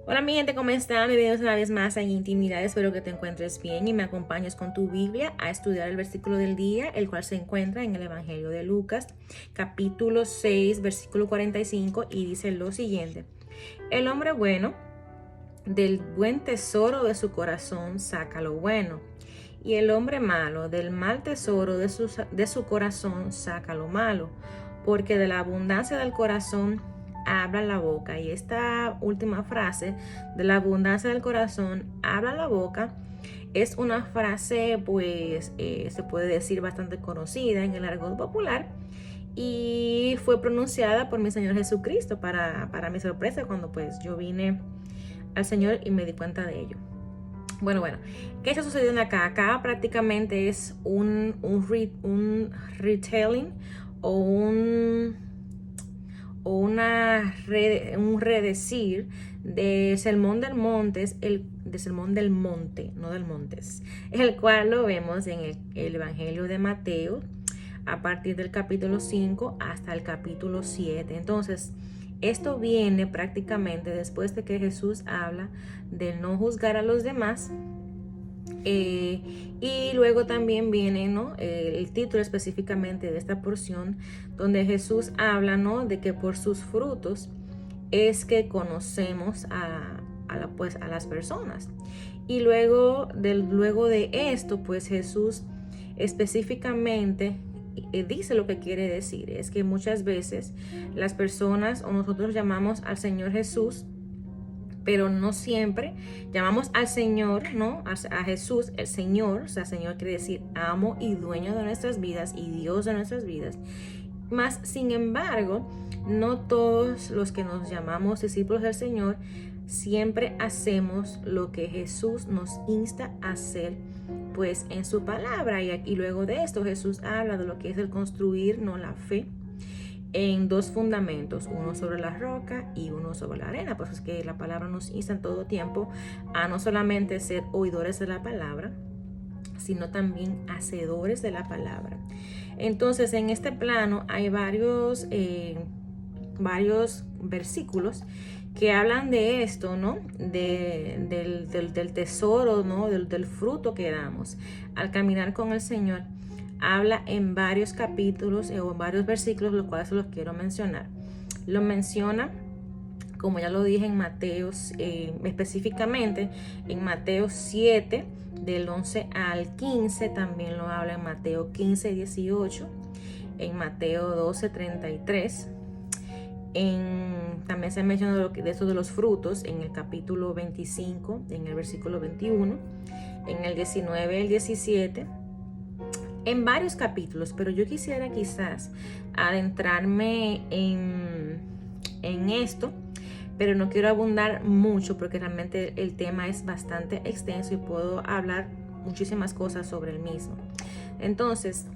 Hola mi gente, ¿cómo están? Bienvenidos una vez más a Intimidad. Espero que te encuentres bien y me acompañes con tu Biblia a estudiar el versículo del día, el cual se encuentra en el Evangelio de Lucas, capítulo 6, versículo 45, y dice lo siguiente: El hombre bueno del buen tesoro de su corazón saca lo bueno, y el hombre malo del mal tesoro de su corazón saca lo malo, porque de la abundancia del corazón habla la boca. Y esta última frase, de la abundancia del corazón habla la boca, es una frase se puede decir bastante conocida en el argot popular, y fue pronunciada por mi Señor Jesucristo para mi sorpresa cuando pues yo vine al Señor y me di cuenta de ello. Bueno, ¿qué está sucediendo acá? Acá prácticamente es un retelling o un redecir de Sermón del Montes, de Sermón del Monte, no del Montes, el cual lo vemos en el Evangelio de Mateo a partir del capítulo 5 hasta el capítulo 7. Entonces, esto viene prácticamente después de que Jesús habla de no juzgar a los demás. Y luego también viene, ¿no?, el título específicamente de esta porción, donde Jesús habla, ¿no?, de que por sus frutos es que conocemos a las personas. Y luego de esto, pues Jesús específicamente dice lo que quiere decir. Es que muchas veces las personas o nosotros llamamos al Señor Jesús, pero no siempre llamamos al Señor, ¿no?, a Jesús, el Señor. O sea, Señor quiere decir amo y dueño de nuestras vidas y Dios de nuestras vidas. Más sin embargo, no todos los que nos llamamos discípulos del Señor siempre hacemos lo que Jesús nos insta a hacer, pues en su palabra. Y luego de esto Jesús habla de lo que es el construir, no, la fe en dos fundamentos, uno sobre la roca y uno sobre la arena. Pues es que la palabra nos insta en todo tiempo a no solamente ser oidores de la palabra, sino también hacedores de la palabra. Entonces, en este plano hay varios versículos que hablan de esto, ¿no?, del tesoro, ¿no?, del fruto que damos al caminar con el Señor. Habla en varios capítulos o en varios versículos, los cuales los quiero mencionar. Lo menciona, como ya lo dije, en Mateo, específicamente en Mateo 7, del 11 al 15. También lo habla en Mateo 15, 18, en Mateo 12, 33. También se menciona de eso de los frutos en el capítulo 25, en el versículo 21, en el 19, el 17, en varios capítulos. Pero yo quisiera quizás adentrarme en esto, pero no quiero abundar mucho porque realmente el tema es bastante extenso y puedo hablar muchísimas cosas sobre el mismo. Entonces,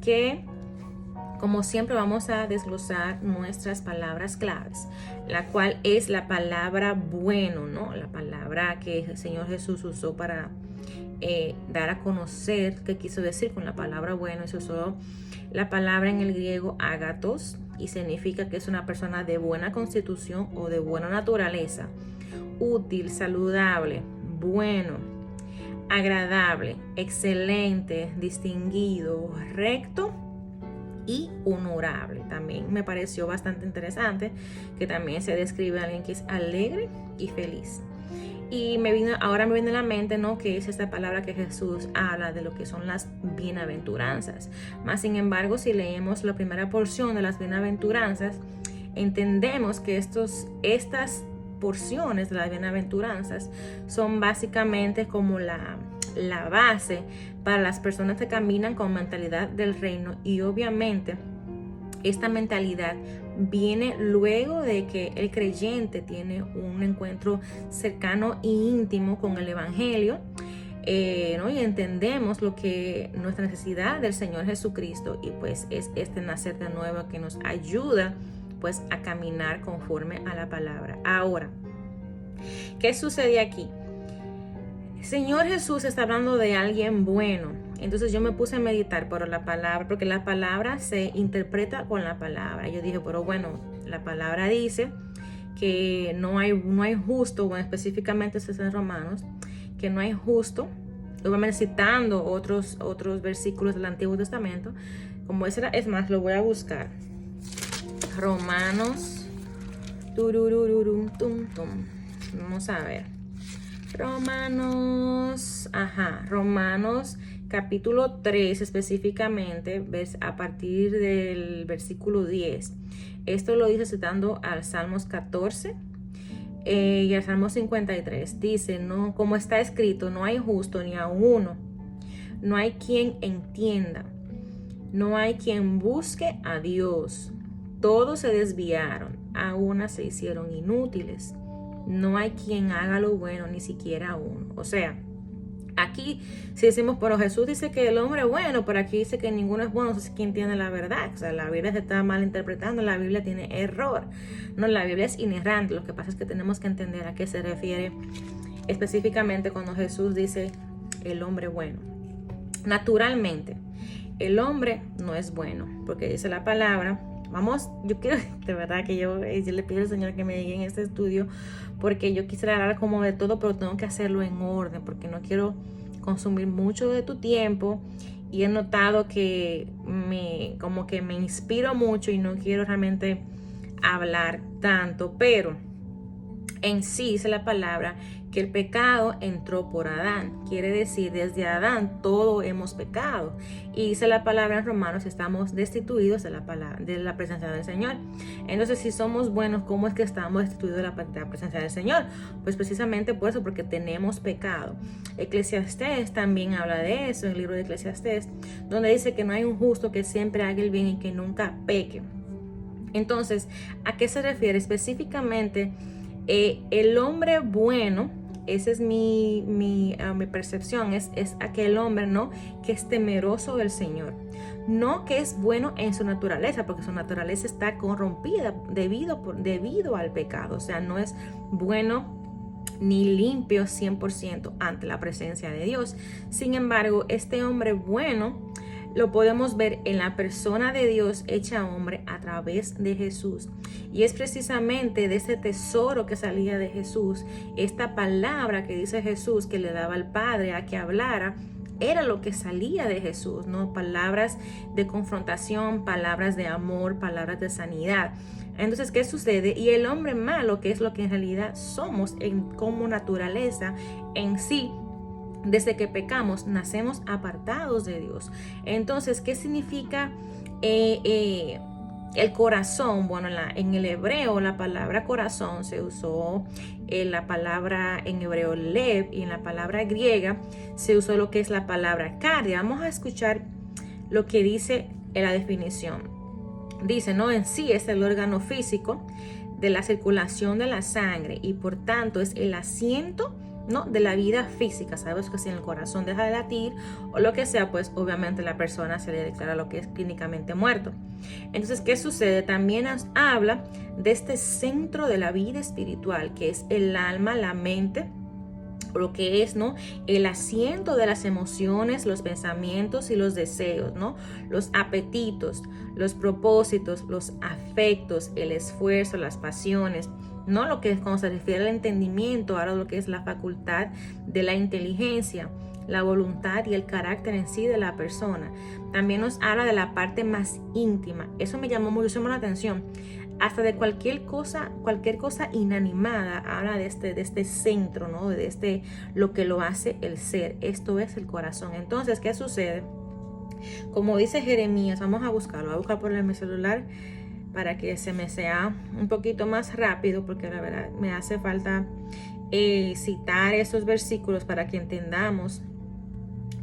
como siempre vamos a desglosar nuestras palabras claves, la cual es la palabra bueno, ¿no?, la palabra que el Señor Jesús usó para dar a conocer qué quiso decir con la palabra bueno. Se usó la palabra en el griego agathos, y significa que es una persona de buena constitución o de buena naturaleza, útil, saludable, bueno, agradable, excelente, distinguido, recto y honorable. También me pareció bastante interesante que también se describe a alguien que es alegre y feliz. Y ahora me viene a la mente, ¿no?, que es esta palabra que Jesús habla de lo que son las bienaventuranzas. Más sin embargo, si leemos la primera porción de las bienaventuranzas, entendemos que estas porciones de las bienaventuranzas son básicamente como la base para las personas que caminan con mentalidad del reino. Y obviamente esta mentalidad viene luego de que el creyente tiene un encuentro cercano e íntimo con el Evangelio, ¿no?, y entendemos lo que nuestra necesidad del Señor Jesucristo, y pues es este nacer de nuevo que nos ayuda pues a caminar conforme a la palabra. Ahora, ¿qué sucede aquí? Señor Jesús está hablando de alguien bueno. Entonces yo me puse a meditar por la palabra, porque la palabra se interpreta con la palabra. Yo dije, pero bueno, la palabra dice que no hay justo, bueno, específicamente eso es en Romanos, que no hay justo, obviamente citando otros versículos del Antiguo Testamento, como ese era, es más, lo voy a buscar. Romanos, vamos a ver. Romanos capítulo 3 específicamente, a partir del versículo 10. Esto lo dice citando al Salmos 14 y al Salmo 53. Dice, no, como está escrito, no hay justo ni a uno, no hay quien entienda, no hay quien busque a Dios. Todos se desviaron, a una se hicieron inútiles. No hay quien haga lo bueno, ni siquiera uno. O sea, aquí si decimos, pero Jesús dice que el hombre es bueno, pero aquí dice que ninguno es bueno, entonces ¿quién tiene la verdad? O sea, la Biblia se está mal interpretando, la Biblia tiene error. No, la Biblia es inerrante. Lo que pasa es que tenemos que entender a qué se refiere específicamente cuando Jesús dice el hombre bueno. Naturalmente, el hombre no es bueno, porque dice la palabra. Vamos, yo quiero, de verdad que yo le pido al Señor que me diga en este estudio, porque yo quisiera hablar como de todo, pero tengo que hacerlo en orden, porque no quiero consumir mucho de tu tiempo, y he notado que como que me inspiro mucho y no quiero realmente hablar tanto, pero en sí dice la palabra que el pecado entró por Adán. Quiere decir, desde Adán todos hemos pecado. Y dice la palabra en Romanos, estamos destituidos de la presencia del Señor. Entonces, si somos buenos, ¿cómo es que estamos destituidos de la presencia del Señor? Pues precisamente por eso, porque tenemos pecado. Eclesiastés también habla de eso, en el libro de Eclesiastés, donde dice que no hay un justo que siempre haga el bien y que nunca peque. Entonces, ¿a qué se refiere específicamente? El hombre bueno, esa es mi percepción, es aquel hombre, ¿no?, que es temeroso del Señor. No que es bueno en su naturaleza, porque su naturaleza está corrompida debido al pecado. O sea, no es bueno ni limpio 100% ante la presencia de Dios. Sin embargo, este hombre bueno lo podemos ver en la persona de Dios hecha hombre a través de Jesús. Y es precisamente de ese tesoro que salía de Jesús, esta palabra que dice Jesús que le daba al Padre a que hablara, era lo que salía de Jesús, ¿no? Palabras de confrontación, palabras de amor, palabras de sanidad. Entonces, ¿qué sucede? Y el hombre malo, que es lo que en realidad somos como naturaleza en sí, desde que pecamos, nacemos apartados de Dios. Entonces, ¿qué significa el corazón? Bueno, en el hebreo la palabra corazón se usó, la palabra en hebreo lev, y en la palabra griega se usó lo que es la palabra cardia. Vamos a escuchar lo que dice en la definición. Dice, no, en sí es el órgano físico de la circulación de la sangre y por tanto es el asiento, ¿no?, de la vida física. Sabes que si en el corazón deja de latir o lo que sea, pues obviamente la persona se le declara lo que es clínicamente muerto. Entonces, ¿qué sucede? También nos habla de este centro de la vida espiritual, que es el alma, la mente, lo que es, ¿no?, el asiento de las emociones, los pensamientos y los deseos, ¿no?, los apetitos, los propósitos, los afectos, el esfuerzo, las pasiones, no lo que es cuando se refiere al entendimiento, ahora lo que es la facultad de la inteligencia, la voluntad y el carácter en sí de la persona. También nos habla de la parte más íntima. Eso me llamó muchísimo la atención. Hasta de cualquier cosa inanimada habla de este centro, ¿no?, de lo que lo hace el ser. Esto es el corazón. Entonces, ¿qué sucede? Como dice Jeremías, vamos a buscarlo, voy a buscar por mi celular para que se me sea un poquito más rápido, porque la verdad me hace falta citar esos versículos para que entendamos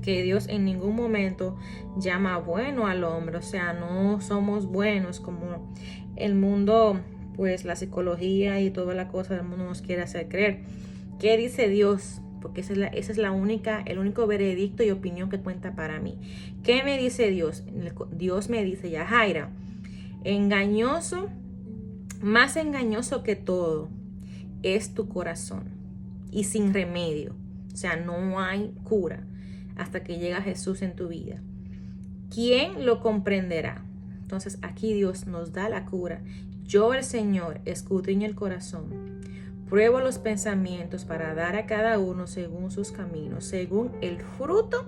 que Dios en ningún momento llama bueno al hombre. O sea, no somos buenos como el mundo, pues la psicología y toda la cosa del mundo nos quiere hacer creer. ¿Qué dice Dios? Porque esa es el único veredicto y opinión que cuenta para mí. ¿Qué me dice Dios? Dios me dice, Yajaira, engañoso, más engañoso que todo es tu corazón y sin remedio. O sea, no hay cura hasta que llega Jesús en tu vida. ¿Quién lo comprenderá? Entonces aquí Dios nos da la cura. Yo, el Señor, escudriño el corazón, pruebo los pensamientos para dar a cada uno según sus caminos, según el fruto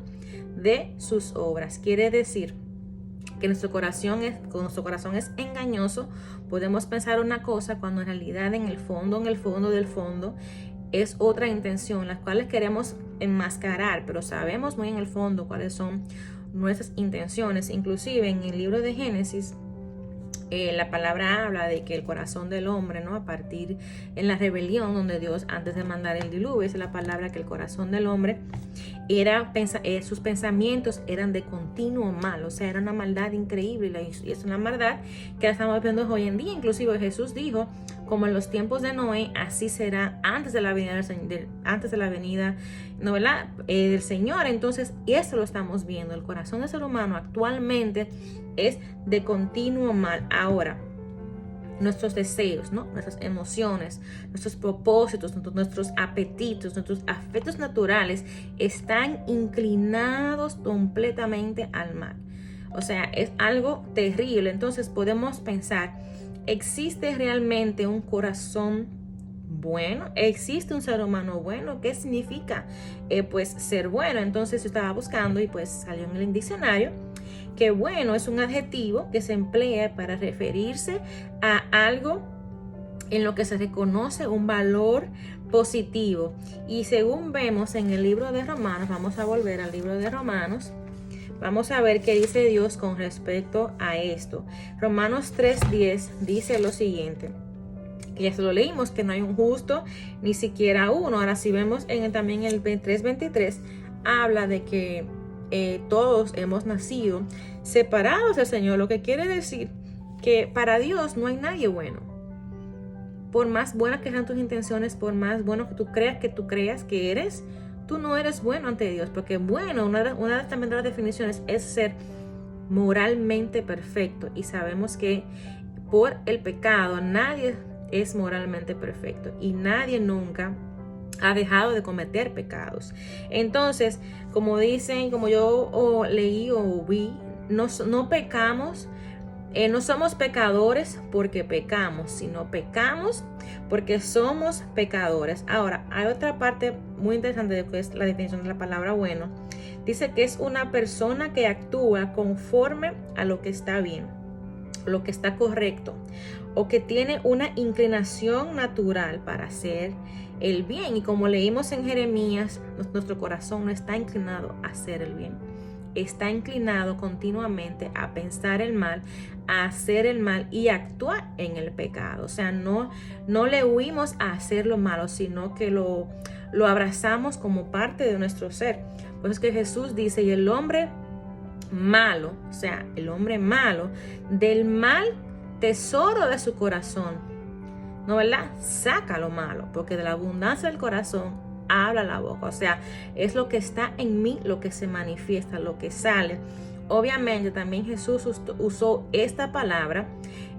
de sus obras. Quiere decir que nuestro corazón es engañoso. Podemos pensar una cosa cuando en realidad en el fondo del fondo es otra intención, las cuales queremos enmascarar, pero sabemos muy en el fondo cuáles son nuestras intenciones. Inclusive en el libro de Génesis, la palabra habla de que el corazón del hombre, ¿no? A partir en la rebelión, donde Dios antes de mandar el diluvio, es la palabra que el corazón del hombre sus pensamientos eran de continuo mal, o sea, era una maldad increíble, y es una maldad que la estamos viendo hoy en día. Inclusive Jesús dijo, como en los tiempos de Noé, así será antes de la venida del Señor. Entonces, eso lo estamos viendo. El corazón del ser humano actualmente es de continuo mal. Ahora, nuestros deseos, ¿no? Nuestras emociones, nuestros propósitos, nuestros apetitos, nuestros afectos naturales están inclinados completamente al mal. O sea, es algo terrible. Entonces podemos pensar, ¿existe realmente un corazón bueno? ¿Existe un ser humano bueno? ¿Qué significa pues ser bueno? Entonces yo estaba buscando y pues salió en el diccionario que bueno es un adjetivo que se emplea para referirse a algo en lo que se reconoce un valor positivo. Y según vemos en el libro de Romanos, vamos a volver al libro de Romanos, vamos a ver qué dice Dios con respecto a esto. Romanos 3:10 dice lo siguiente, que ya se lo leímos, que no hay un justo, ni siquiera uno. Ahora si vemos también el 3:23, habla de que todos hemos nacido separados del Señor, lo que quiere decir que para Dios no hay nadie bueno. Por más buenas que sean tus intenciones, por más bueno que tú creas que eres, tú no eres bueno ante Dios, porque bueno, una de también de las definiciones es ser moralmente perfecto, y sabemos que por el pecado nadie es moralmente perfecto y nadie nunca ha dejado de cometer pecados. Entonces, como yo leí o vi, no pecamos, no somos pecadores porque pecamos, sino pecamos porque somos pecadores. Ahora, hay otra parte muy interesante de que es la definición de la palabra bueno. Dice que es una persona que actúa conforme a lo que está bien, lo que está correcto, o que tiene una inclinación natural para hacer el bien. Y como leímos en Jeremías, nuestro corazón no está inclinado a hacer el bien, está inclinado continuamente a pensar el mal, a hacer el mal y actuar en el pecado. O sea, no le huimos a hacer lo malo, sino que lo abrazamos como parte de nuestro ser. Pues es que Jesús dice, y el hombre malo, o sea, el hombre malo, del mal tesoro de su corazón, ¿no, verdad? Saca lo malo, porque de la abundancia del corazón habla la boca. O sea, es lo que está en mí lo que se manifiesta, lo que sale. Obviamente también Jesús usó esta palabra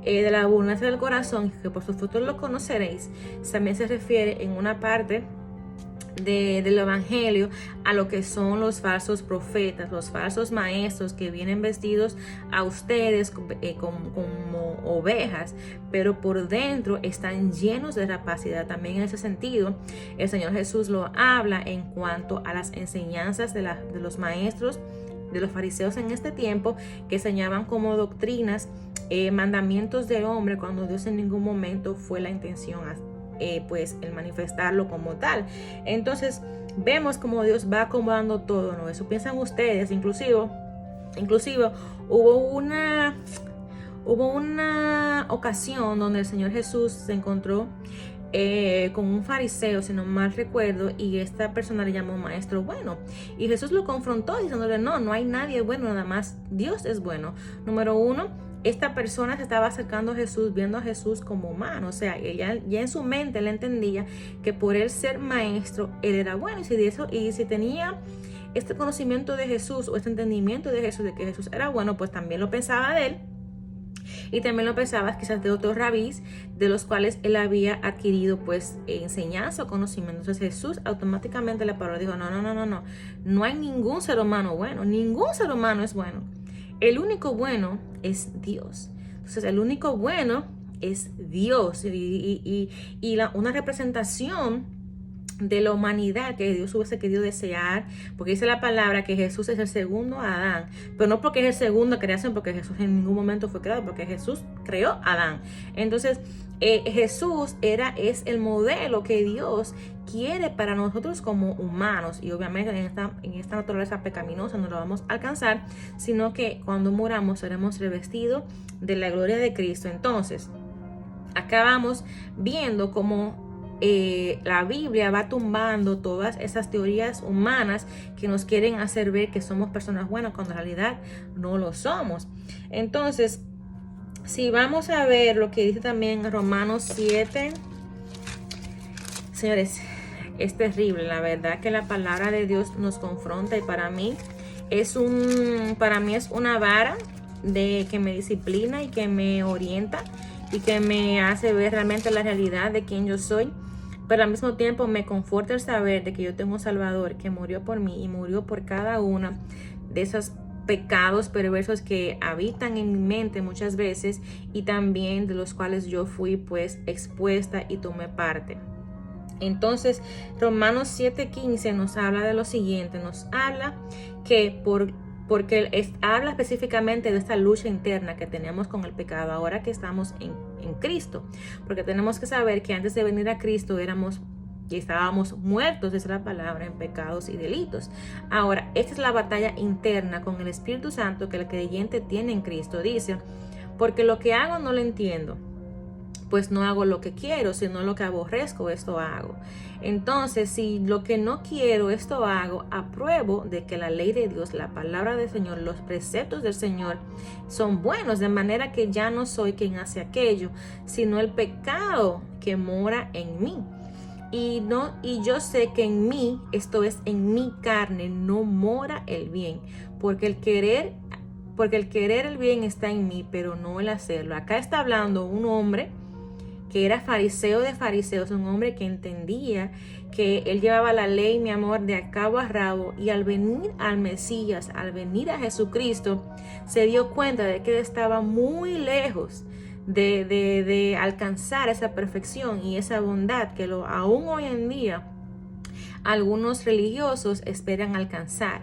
de la abundancia del corazón, que por sus frutos lo conoceréis. También se refiere en una parte del evangelio a lo que son los falsos profetas, los falsos maestros que vienen vestidos a ustedes como ovejas, pero por dentro están llenos de rapacidad. También en ese sentido el Señor Jesús lo habla en cuanto a las enseñanzas de los maestros, de los fariseos en este tiempo, que enseñaban como doctrinas mandamientos del hombre, cuando Dios en ningún momento fue la intención pues el manifestarlo como tal. Entonces vemos como Dios va acomodando todo, ¿no? Eso piensan ustedes. Inclusive hubo una ocasión donde el Señor Jesús se encontró con un fariseo, si no mal recuerdo, y esta persona le llamó maestro bueno, y Jesús lo confrontó diciéndole, no hay nadie bueno, nada más Dios es bueno. Número uno, esta persona se estaba acercando a Jesús, viendo a Jesús como humano. O sea, ya en su mente él entendía que por él ser maestro, él era bueno. Y si tenía este conocimiento de Jesús, o este entendimiento de Jesús, de que Jesús era bueno, pues también lo pensaba de él. Y también lo pensaba quizás de otros rabís, de los cuales él había adquirido pues enseñanza o conocimiento. Entonces Jesús automáticamente le paró y dijo, no hay ningún ser humano bueno, ningún ser humano es bueno. El único bueno es Dios. Entonces el único bueno es Dios una representación de la humanidad que Dios hubiese querido desear, porque dice la palabra que Jesús es el segundo Adán, pero no porque es el segundo creación, porque Jesús en ningún momento fue creado, porque Jesús creó a Adán. Entonces Jesús es el modelo que Dios quiere para nosotros como humanos, y obviamente en esta naturaleza pecaminosa no lo vamos a alcanzar, sino que cuando muramos seremos revestidos de la gloria de Cristo. Entonces acá vamos viendo cómo la Biblia va tumbando todas esas teorías humanas que nos quieren hacer ver que somos personas buenas cuando en realidad no lo somos. Entonces, si vamos a ver lo que dice también Romanos 7, señores, es terrible. La verdad que la palabra de Dios nos confronta, y para mí es una vara que me disciplina y que me orienta y que me hace ver realmente la realidad de quién yo soy. Pero al mismo tiempo me conforta el saber de que yo tengo un Salvador que murió por mí y murió por cada una de esos pecados perversos que habitan en mi mente muchas veces, y también de los cuales yo fui pues expuesta y tomé parte. Entonces Romanos 7:15 nos habla de lo siguiente, nos habla que porque habla específicamente de esta lucha interna que tenemos con el pecado ahora que estamos en Cristo, porque tenemos que saber que antes de venir a Cristo estábamos muertos, es la palabra, en pecados y delitos. Ahora, esta es la batalla interna con el Espíritu Santo que el creyente tiene en Cristo. Dice, porque lo que hago no lo entiendo, pues no hago lo que quiero, sino lo que aborrezco, esto hago. Entonces, si lo que no quiero, esto hago, apruebo de que la ley de Dios, la palabra del Señor, los preceptos del Señor son buenos, de manera que ya no soy quien hace aquello, sino el pecado que mora en mí. Y yo sé que en mí, esto es en mi carne, no mora el bien, porque el querer el bien está en mí, pero no el hacerlo. Acá está hablando un hombre que era fariseo de fariseos, un hombre que entendía que él llevaba la ley, mi amor, de cabo a rabo, y al venir al Mesías, al venir a Jesucristo, se dio cuenta de que él estaba muy lejos de alcanzar esa perfección y esa bondad que aún hoy en día algunos religiosos esperan alcanzar,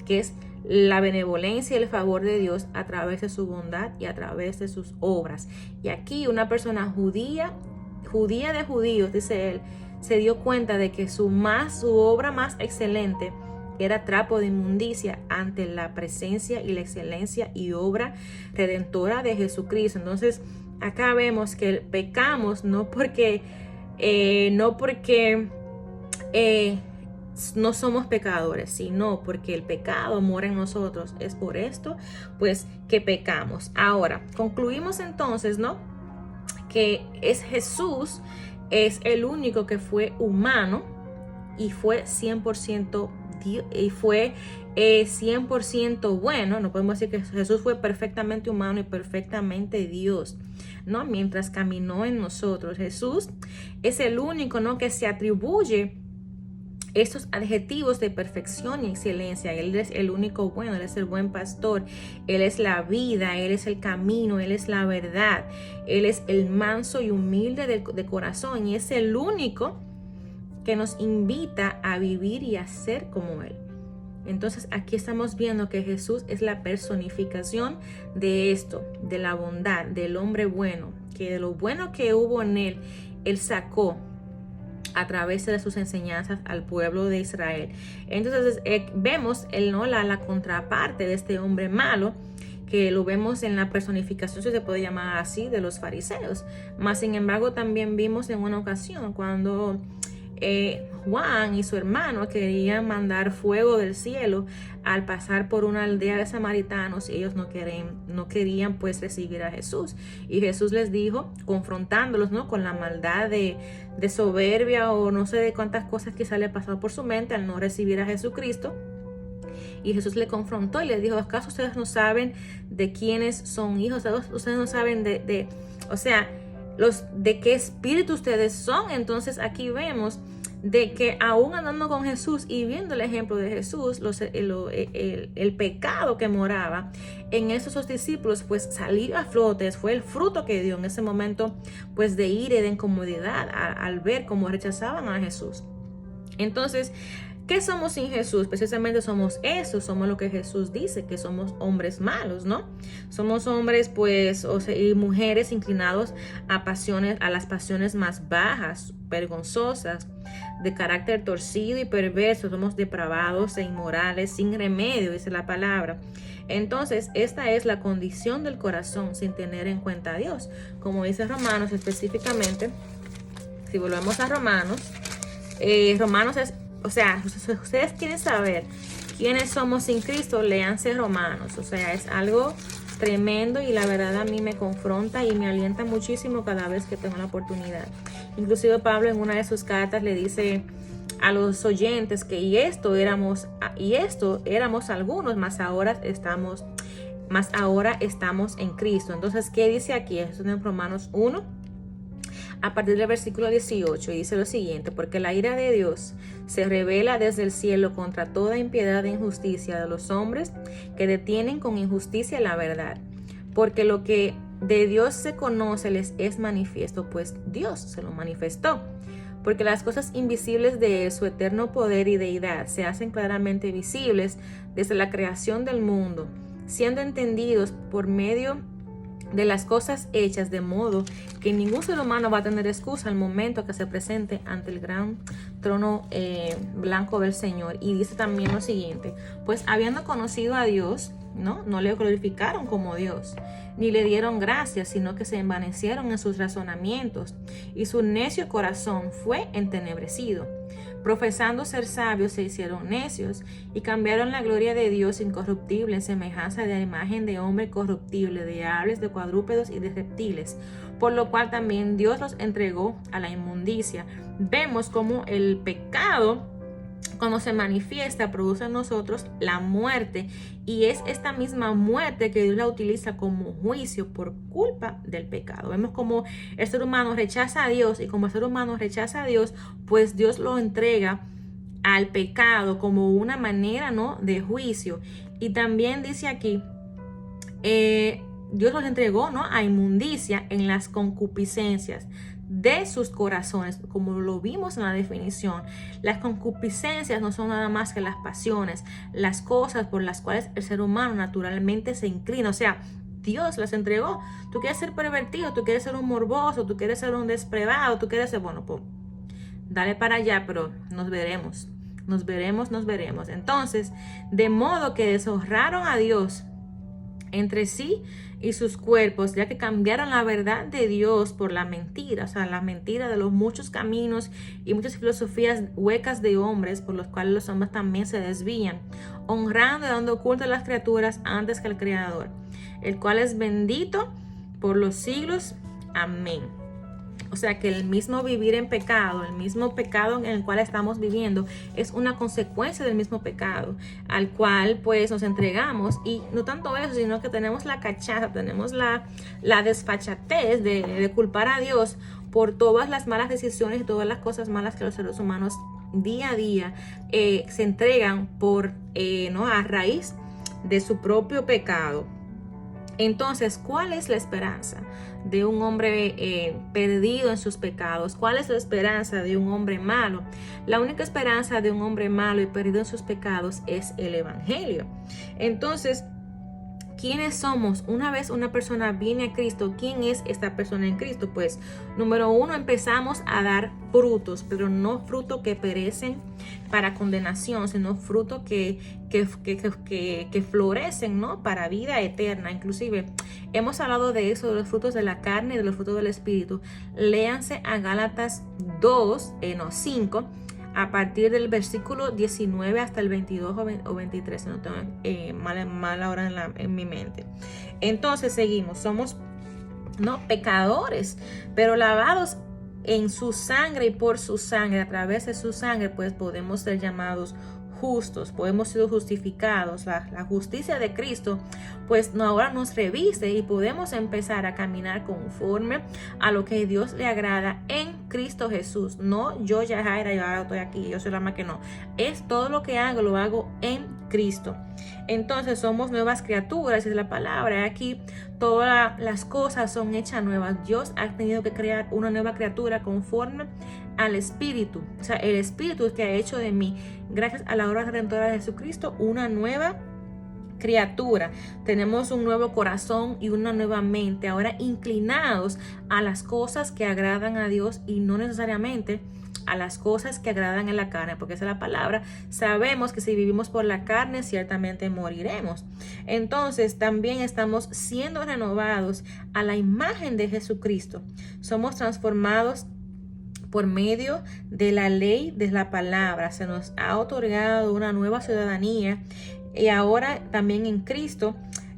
que es la benevolencia y el favor de Dios a través de su bondad y a través de sus obras. Y aquí una persona judía de judíos, dice él, se dio cuenta de que su obra más excelente era trapo de inmundicia ante la presencia y la excelencia y obra redentora de Jesucristo. Entonces acá vemos que pecamos no porque no somos pecadores, sino porque el pecado mora en nosotros. Es por esto pues que pecamos. Ahora concluimos entonces, ¿no?, que Jesús es el único que fue humano y fue 100% Dios, y fue 100% bueno. No podemos decir que Jesús fue perfectamente humano y perfectamente Dios, ¿no? Mientras caminó en nosotros, Jesús es el único, ¿no?, que se atribuye estos adjetivos de perfección y excelencia. Él es el único bueno, Él es el buen pastor, Él es la vida, Él es el camino, Él es la verdad, Él es el manso y humilde de corazón, y es el único que nos invita a vivir y a ser como Él. Entonces aquí estamos viendo que Jesús es la personificación de esto, de la bondad, del hombre bueno, que de lo bueno que hubo en Él, Él sacó a través de sus enseñanzas al pueblo de Israel. Entonces vemos la contraparte de este hombre malo, que lo vemos en la personificación, si se puede llamar así, de los fariseos. Mas sin embargo también vimos en una ocasión cuando Juan y su hermano querían mandar fuego del cielo al pasar por una aldea de samaritanos, y ellos no querían pues recibir a Jesús, y Jesús les dijo, confrontándolos, ¿no?, con la maldad de soberbia o no sé de cuántas cosas quizá le pasó por su mente al no recibir a Jesucristo. Y Jesús le confrontó y les dijo, ¿acaso ustedes no saben de quiénes son hijos? Ustedes no saben de qué espíritu ustedes son. Entonces aquí vemos de que aún andando con Jesús y viendo el ejemplo de Jesús, el pecado que moraba en esos discípulos, pues salió a flote, fue el fruto que dio en ese momento, pues de ira y de incomodidad al ver cómo rechazaban a Jesús. Entonces, ¿qué somos sin Jesús? Precisamente somos eso, somos lo que Jesús dice, que somos hombres malos, ¿no? Somos hombres, pues, y mujeres inclinados a las pasiones más bajas, vergonzosas, de carácter torcido y perverso. Somos depravados e inmorales, sin remedio, dice la palabra. Entonces, esta es la condición del corazón sin tener en cuenta a Dios. Como dice Romanos específicamente, si volvemos a Romanos es, o sea, ustedes quieren saber quiénes somos sin Cristo, léanse Romanos. O sea, es algo tremendo y la verdad a mí me confronta y me alienta muchísimo cada vez que tengo la oportunidad. Inclusive Pablo en una de sus cartas le dice a los oyentes que y esto éramos algunos, más ahora estamos en Cristo. Entonces, ¿qué dice aquí? Esto es en Romanos 1. A partir del versículo 18, y dice lo siguiente: porque la ira de Dios se revela desde el cielo contra toda impiedad e injusticia de los hombres que detienen con injusticia la verdad. Porque lo que de Dios se conoce les es manifiesto, pues Dios se lo manifestó. Porque las cosas invisibles de su eterno poder y deidad se hacen claramente visibles desde la creación del mundo, siendo entendidos por medio de las cosas hechas, de modo que ningún ser humano va a tener excusa al momento que se presente ante el gran trono blanco del Señor. Y dice también lo siguiente: pues habiendo conocido a Dios, no le glorificaron como Dios, ni le dieron gracias, sino que se envanecieron en sus razonamientos, y su necio corazón fue entenebrecido. Profesando ser sabios, se hicieron necios y cambiaron la gloria de Dios incorruptible en semejanza de la imagen de hombre corruptible, de aves, de cuadrúpedos y de reptiles, por lo cual también Dios los entregó a la inmundicia. Vemos cómo el pecado, cuando se manifiesta, produce en nosotros la muerte, y es esta misma muerte que Dios la utiliza como juicio por culpa del pecado. Vemos como el ser humano rechaza a Dios, y como el ser humano rechaza a Dios, pues Dios lo entrega al pecado como una manera, ¿no?, de juicio. Y también dice aquí, Dios los entregó, ¿no?, a inmundicia en las concupiscencias de sus corazones. Como lo vimos en la definición, las concupiscencias no son nada más que las pasiones, las cosas por las cuales el ser humano naturalmente se inclina. O sea, Dios las entregó. Tú quieres ser pervertido, tú quieres ser un morboso, tú quieres ser un desprevado, tú quieres ser, bueno, pues dale para allá, pero nos veremos. Entonces, de modo que deshonraron a Dios entre sí y sus cuerpos, ya que cambiaron la verdad de Dios por la mentira, o sea, la mentira de los muchos caminos y muchas filosofías huecas de hombres, por los cuales los hombres también se desvían, honrando y dando culto a las criaturas antes que al Creador, el cual es bendito por los siglos. Amén. O sea que el mismo vivir en pecado, el mismo pecado en el cual estamos viviendo, es una consecuencia del mismo pecado al cual pues nos entregamos. Y no tanto eso, sino que tenemos la cachaza, tenemos la desfachatez de culpar a Dios por todas las malas decisiones y todas las cosas malas que los seres humanos día a día se entregan a raíz de su propio pecado. Entonces, ¿cuál es la esperanza de un hombre perdido en sus pecados? ¿Cuál es la esperanza de un hombre malo? La única esperanza de un hombre malo y perdido en sus pecados es el Evangelio. Entonces, ¿quiénes somos? Una vez una persona viene a Cristo, ¿quién es esta persona en Cristo? Pues, número uno, empezamos a dar frutos, pero no frutos que perecen para condenación, sino frutos que florecen, ¿no?, para vida eterna. Inclusive, hemos hablado de eso, de los frutos de la carne y de los frutos del Espíritu. Léanse a Gálatas 5, a partir del versículo 19 hasta el 22 o 23, si no tengo mal ahora en mi mente. Entonces seguimos, somos pecadores, pero lavados en su sangre y por su sangre, a través de su sangre, pues podemos ser llamados justos, hemos sido justificados, la justicia de Cristo, pues ahora nos reviste y podemos empezar a caminar conforme a lo que Dios le agrada en Cristo Jesús. No yo, Yajaira, yo ahora estoy aquí, yo soy la más que no. Es todo lo que hago, lo hago en Cristo. Entonces somos nuevas criaturas, es la palabra. Aquí todas las cosas son hechas nuevas. Dios ha tenido que crear una nueva criatura conforme al Espíritu. O sea, el Espíritu que ha hecho de mí, gracias a la obra redentora de Jesucristo, una nueva criatura. Tenemos un nuevo corazón y una nueva mente, ahora inclinados a las cosas que agradan a Dios y no necesariamente a las cosas que agradan en la carne, porque esa es la palabra. Sabemos que si vivimos por la carne, ciertamente moriremos. Entonces también estamos siendo renovados a la imagen de Jesucristo. Somos transformados por medio de la ley de la palabra. Se nos ha otorgado una nueva ciudadanía y ahora también en Cristo.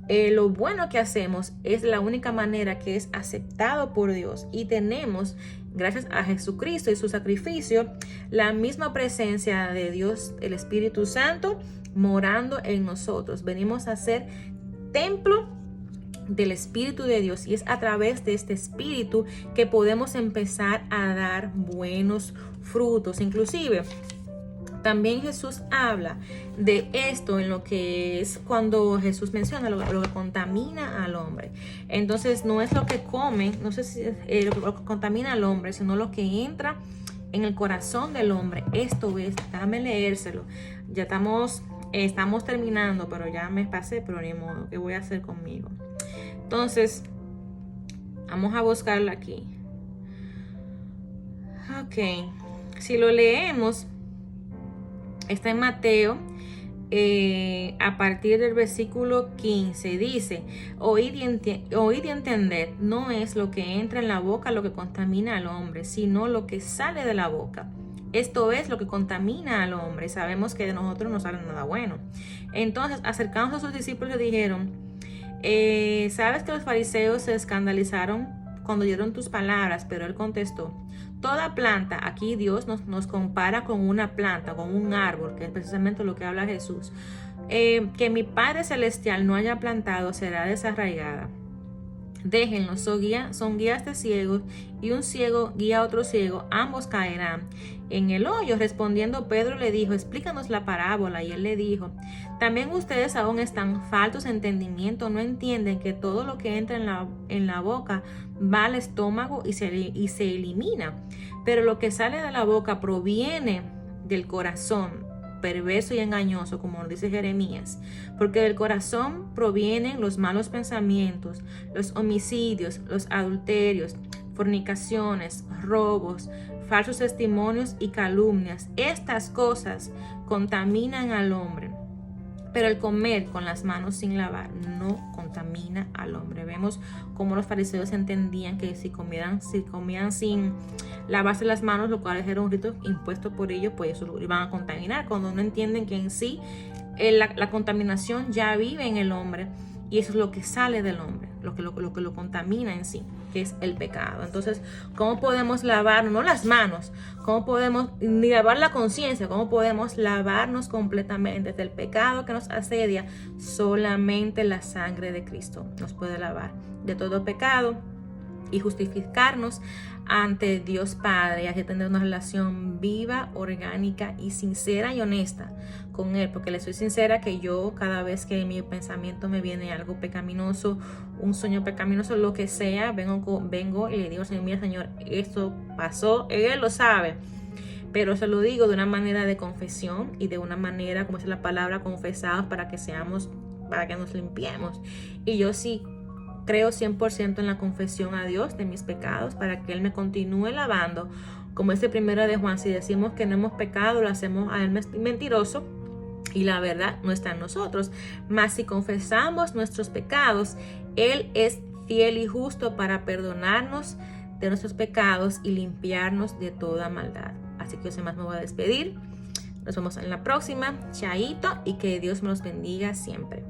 Lo bueno que hacemos es la única manera que es aceptado por Dios, y tenemos, gracias a Jesucristo y su sacrificio, la misma presencia de Dios, el Espíritu Santo, morando en nosotros. Venimos a ser templo del Espíritu de Dios, y es a través de este Espíritu que podemos empezar a dar buenos frutos. Inclusive también Jesús habla de esto en lo que es cuando Jesús menciona lo que contamina al hombre. Entonces no es lo que come, no sé si lo que contamina al hombre, sino lo que entra en el corazón del hombre. Esto es, déjame leérselo. Ya estamos terminando, pero ya me pasé, pero ni modo, ¿qué voy a hacer conmigo? Entonces, vamos a buscarlo aquí. Ok, si lo leemos, está en Mateo, a partir del versículo 15, dice: oíd y entended, no es lo que entra en la boca lo que contamina al hombre, sino lo que sale de la boca. Esto es lo que contamina al hombre. Sabemos que de nosotros no sale nada bueno. Entonces, acercándose a sus discípulos, le dijeron: ¿sabes que los fariseos se escandalizaron cuando oyeron tus palabras? Pero él contestó: toda planta, aquí Dios nos compara con una planta, con un árbol, que es precisamente lo que habla Jesús, que mi Padre Celestial no haya plantado será desarraigada. Déjenlos, son guías de ciegos, y un ciego guía a otro ciego, ambos caerán en el hoyo. Respondiendo Pedro le dijo: explícanos la parábola. Y él le dijo: también ustedes aún están faltos de entendimiento, no entienden que todo lo que entra en la boca va al estómago y se elimina, pero lo que sale de la boca proviene del corazón, perverso y engañoso, como nos dice Jeremías, porque del corazón provienen los malos pensamientos, los homicidios, los adulterios, fornicaciones, robos, falsos testimonios y calumnias. Estas cosas contaminan al hombre, pero el comer con las manos sin lavar no contamina al hombre. Vemos cómo los fariseos entendían que si comían sin lavarse las manos, lo cual era un rito impuesto por ellos, pues eso lo iban a contaminar, cuando no entienden que en sí la contaminación ya vive en el hombre, y eso es lo que sale del hombre, lo que lo contamina en sí, que es el pecado. Entonces, ¿cómo podemos lavarnos? No las manos, ¿cómo podemos ni lavar la conciencia? ¿Cómo podemos lavarnos completamente del pecado que nos asedia? Solamente la sangre de Cristo nos puede lavar de todo pecado y justificarnos ante Dios Padre, y así tener una relación viva, orgánica y sincera y honesta con Él, porque le soy sincera que yo, cada vez que en mi pensamiento me viene algo pecaminoso, un sueño pecaminoso, lo que sea, vengo y le digo: Señor, mira, Señor, esto pasó. Él lo sabe, pero se lo digo de una manera de confesión y de una manera, como dice la palabra, confesados para que nos limpiemos. Y yo sí creo 100% en la confesión a Dios de mis pecados, para que Él me continúe lavando. Como ese primero de Juan, si decimos que no hemos pecado, lo hacemos a Él mentiroso, y la verdad no está en nosotros. Mas si confesamos nuestros pecados, Él es fiel y justo para perdonarnos de nuestros pecados y limpiarnos de toda maldad. Así que yo sin más me voy a despedir. Nos vemos en la próxima. Chaito, y que Dios me los bendiga siempre.